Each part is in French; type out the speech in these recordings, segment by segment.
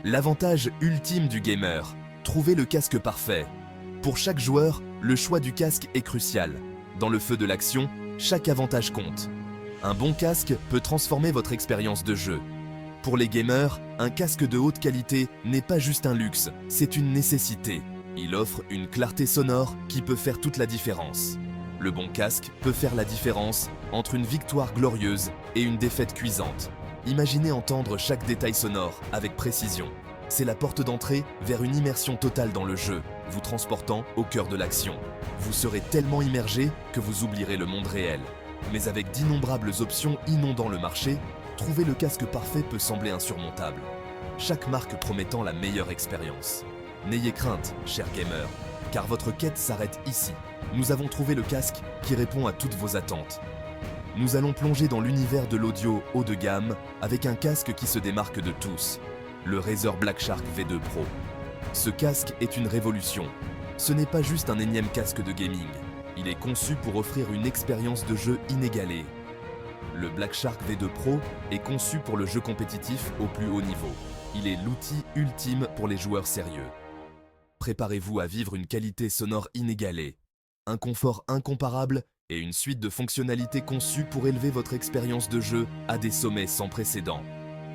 L'avantage ultime du gamer, trouver le casque parfait. Pour chaque joueur, le choix du casque est crucial. Dans le feu de l'action, chaque avantage compte. Un bon casque peut transformer votre expérience de jeu. Pour les gamers, un casque de haute qualité n'est pas juste un luxe, c'est une nécessité. Il offre une clarté sonore qui peut faire toute la différence. Le bon casque peut faire la différence entre une victoire glorieuse et une défaite cuisante. Imaginez entendre chaque détail sonore avec précision. C'est la porte d'entrée vers une immersion totale dans le jeu, vous transportant au cœur de l'action. Vous serez tellement immergé que vous oublierez le monde réel. Mais avec d'innombrables options inondant le marché, trouver le casque parfait peut sembler insurmontable. Chaque marque promettant la meilleure expérience. N'ayez crainte, chers gamers, car votre quête s'arrête ici. Nous avons trouvé le casque qui répond à toutes vos attentes. Nous allons plonger dans l'univers de l'audio haut de gamme avec un casque qui se démarque de tous, le Razer Black Shark V2 Pro. Ce casque est une révolution. Ce n'est pas juste un énième casque de gaming. Il est conçu pour offrir une expérience de jeu inégalée. Le Black Shark V2 Pro est conçu pour le jeu compétitif au plus haut niveau. Il est l'outil ultime pour les joueurs sérieux. Préparez-vous à vivre une qualité sonore inégalée, un confort incomparable et une suite de fonctionnalités conçues pour élever votre expérience de jeu à des sommets sans précédent.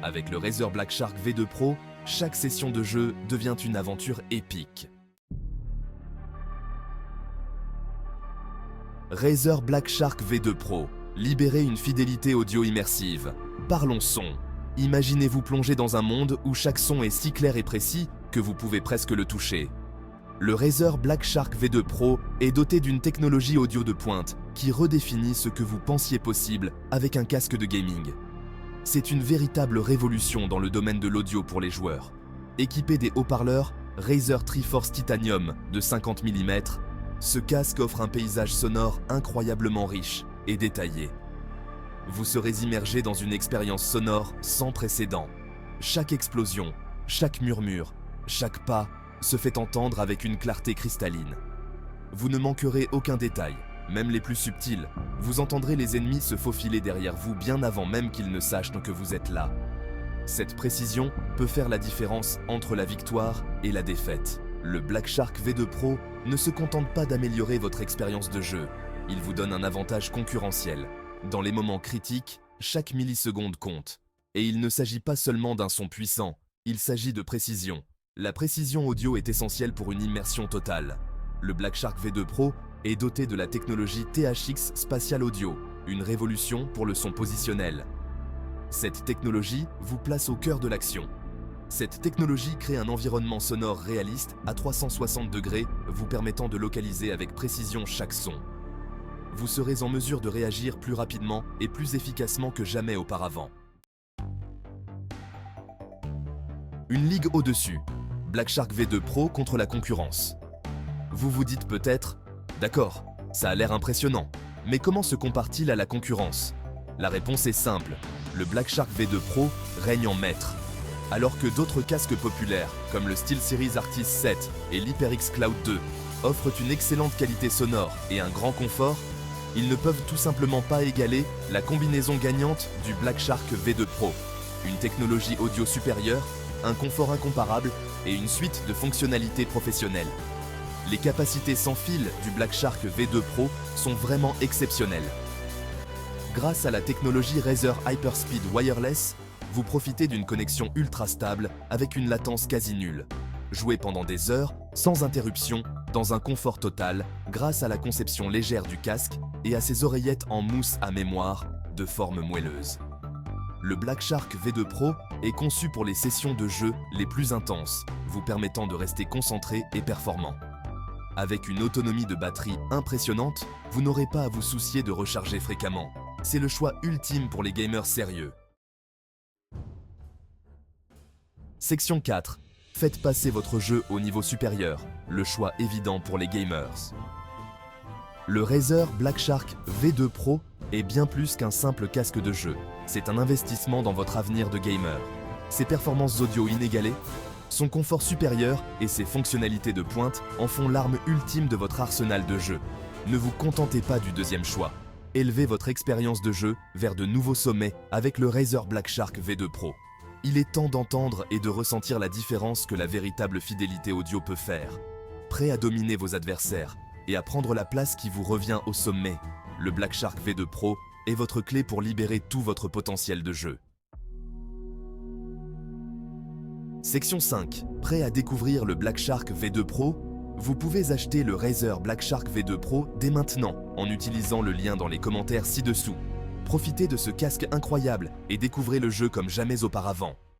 Avec le Razer Black Shark V2 Pro, chaque session de jeu devient une aventure épique. Razer Black Shark V2 Pro. Libérez une fidélité audio immersive. Parlons son. Imaginez-vous plonger dans un monde où chaque son est si clair et précis que vous pouvez presque le toucher. Le Razer Black Shark V2 Pro est doté d'une technologie audio de pointe qui redéfinit ce que vous pensiez possible avec un casque de gaming. C'est une véritable révolution dans le domaine de l'audio pour les joueurs. Équipé des haut-parleurs Razer Triforce Titanium de 50 mm, ce casque offre un paysage sonore incroyablement riche et détaillé. Vous serez immergé dans une expérience sonore sans précédent. Chaque explosion, chaque murmure, chaque pas se fait entendre avec une clarté cristalline. Vous ne manquerez aucun détail, même les plus subtils. Vous entendrez les ennemis se faufiler derrière vous bien avant même qu'ils ne sachent que vous êtes là. Cette précision peut faire la différence entre la victoire et la défaite. Le Black Shark V2 Pro ne se contente pas d'améliorer votre expérience de jeu, il vous donne un avantage concurrentiel. Dans les moments critiques, chaque milliseconde compte. Et il ne s'agit pas seulement d'un son puissant, il s'agit de précision. La précision audio est essentielle pour une immersion totale. Le Black Shark V2 Pro est doté de la technologie THX Spatial Audio, une révolution pour le son positionnel. Cette technologie vous place au cœur de l'action. Cette technologie crée un environnement sonore réaliste à 360 degrés, vous permettant de localiser avec précision chaque son. Vous serez en mesure de réagir plus rapidement et plus efficacement que jamais auparavant. Une ligue au-dessus. Black Shark V2 Pro contre la concurrence. Vous vous dites peut-être, d'accord, ça a l'air impressionnant, mais comment se compare-t-il à la concurrence? La réponse est simple, le Black Shark V2 Pro règne en maître. Alors que d'autres casques populaires, comme le SteelSeries Artis 7 et l'HyperX Cloud 2, offrent une excellente qualité sonore et un grand confort, ils ne peuvent tout simplement pas égaler la combinaison gagnante du Black Shark V2 Pro. Une technologie audio supérieure, un confort incomparable et une suite de fonctionnalités professionnelles. Les capacités sans fil du Black Shark V2 Pro sont vraiment exceptionnelles. Grâce à la technologie Razer Hyperspeed Wireless, vous profitez d'une connexion ultra stable avec une latence quasi nulle. Jouez pendant des heures, sans interruption, dans un confort total, grâce à la conception légère du casque et à ses oreillettes en mousse à mémoire, de forme moelleuse. Le Black Shark V2 Pro est conçu pour les sessions de jeu les plus intenses, vous permettant de rester concentré et performant. Avec une autonomie de batterie impressionnante, vous n'aurez pas à vous soucier de recharger fréquemment. C'est le choix ultime pour les gamers sérieux. Section 4. Faites passer votre jeu au niveau supérieur, le choix évident pour les gamers. Le Razer Black Shark V2 Pro est bien plus qu'un simple casque de jeu. C'est un investissement dans votre avenir de gamer. Ses performances audio inégalées, son confort supérieur et ses fonctionnalités de pointe en font l'arme ultime de votre arsenal de jeux. Ne vous contentez pas du deuxième choix. Élevez votre expérience de jeu vers de nouveaux sommets avec le Razer Black Shark V2 Pro. Il est temps d'entendre et de ressentir la différence que la véritable fidélité audio peut faire. Prêt à dominer vos adversaires et à prendre la place qui vous revient au sommet, le Black Shark V2 Pro est votre clé pour libérer tout votre potentiel de jeu. Section 5. Prêt à découvrir le Black Shark V2 Pro? Vous pouvez acheter le Razer Black Shark V2 Pro dès maintenant en utilisant le lien dans les commentaires ci-dessous. Profitez de ce casque incroyable et découvrez le jeu comme jamais auparavant.